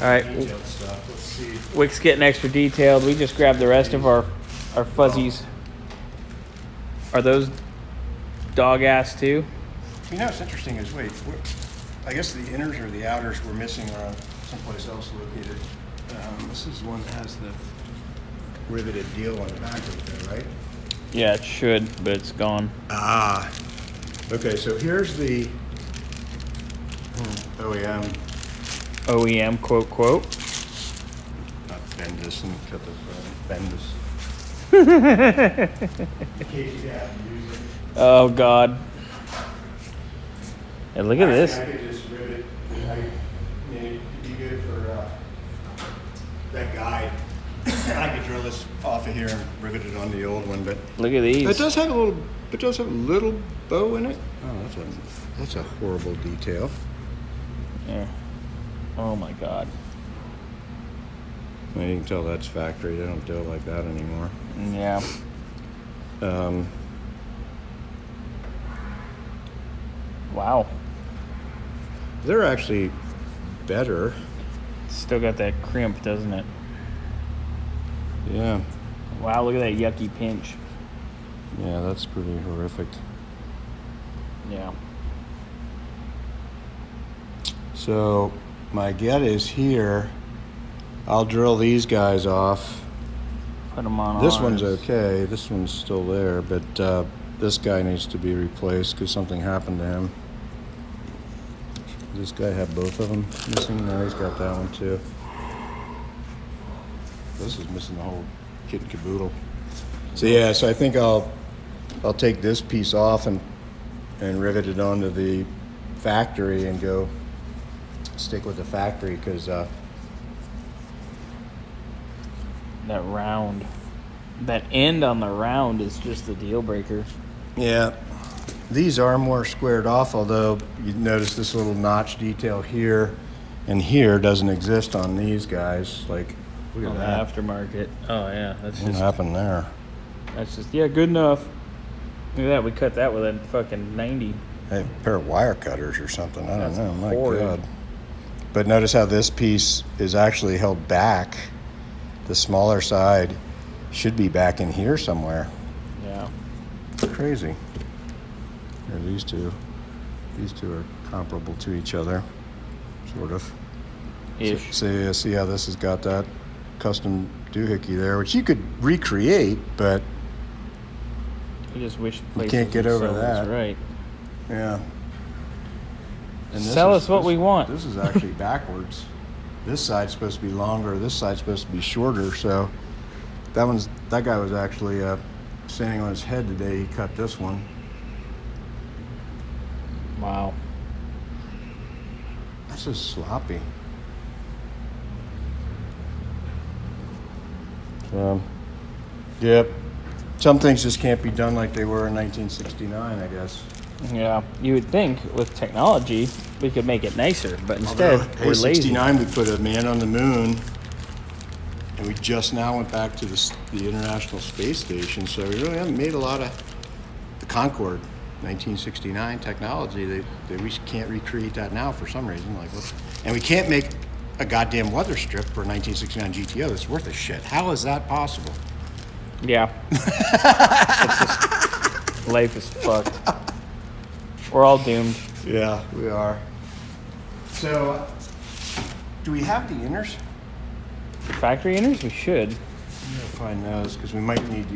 right. Detailed stuff. Let's see. Wick's getting extra detailed. We just grabbed the rest of our fuzzies. Are those dog ass too? You know what's interesting is, I guess the inners or the outers were missing around someplace else located. This is one that has the riveted deal on the back of it there, right? Yeah, it should, but it's gone. Ah. Okay, so here's the OEM. OEM, quote, quote. Not Bendis, and cut this Bendis. In case you have to use it. Oh, God. Hey, look at this. I could just rivet it. It'd be good for that guide. I could drill this off of here and rivet it on the old one, but Look at these. it does have a little bow in it. Oh, that's a horrible detail. Yeah. Oh, my God. I mean, you can tell that's factory. They don't do it like that anymore. Yeah. Wow. They're actually better. Still got that crimp, doesn't it? Yeah. Wow, look at that yucky pinch. Yeah, that's pretty horrific. Yeah. So my get is here. I'll drill these guys off. Put them on This ours. one's okay. This one's still there, but this guy needs to be replaced because something happened to him. Does this guy have both of them missing? No, he's got that one too. This is missing the whole kit and caboodle. So yeah, so I think I'll take this piece off and rivet it onto the factory and go stick with the factory because That round. That end on the round is just the deal breaker. yeah, these are more squared off, although you notice this little notch detail here and here doesn't exist on these guys. Like, look On at the that. aftermarket. Oh, yeah. That's What just, happened there? yeah, good enough. Look at that. We cut that with a fucking 90. Hey, a pair of wire cutters or something. I don't That's know. My horrid. God. But notice how this piece is actually held back. The smaller side should be back in here somewhere. Yeah. Crazy. Here, these two. These two are comparable to each other, sort of. Ish. So see how this has got that custom doohickey there, which you could recreate, but I just wish you places can't get would over sell this that. right. yeah. And this Sell us what we want. This is actually backwards. This side's supposed to be longer. This side's supposed to be shorter. So that guy was actually standing on his head today. He cut this one. Wow. That's just sloppy. Yep. Some things just can't be done like they were in 1969, I guess. Yeah. You would think with technology we could make it nicer, but instead Although, we're hey, lazy. 69, we put a man on the moon, and we just now went back to the International Space Station, so we really haven't made a lot of the Concorde 1969 technology. We can't recreate that now for some reason. And we can't make a goddamn weather strip for 1969 GTO that's worth a shit. How is that possible? Yeah. It's just, life is fucked. We're all doomed. Yeah, we are. So, do we have the inners? Factory inners? We should. I'm gonna find those because we might need to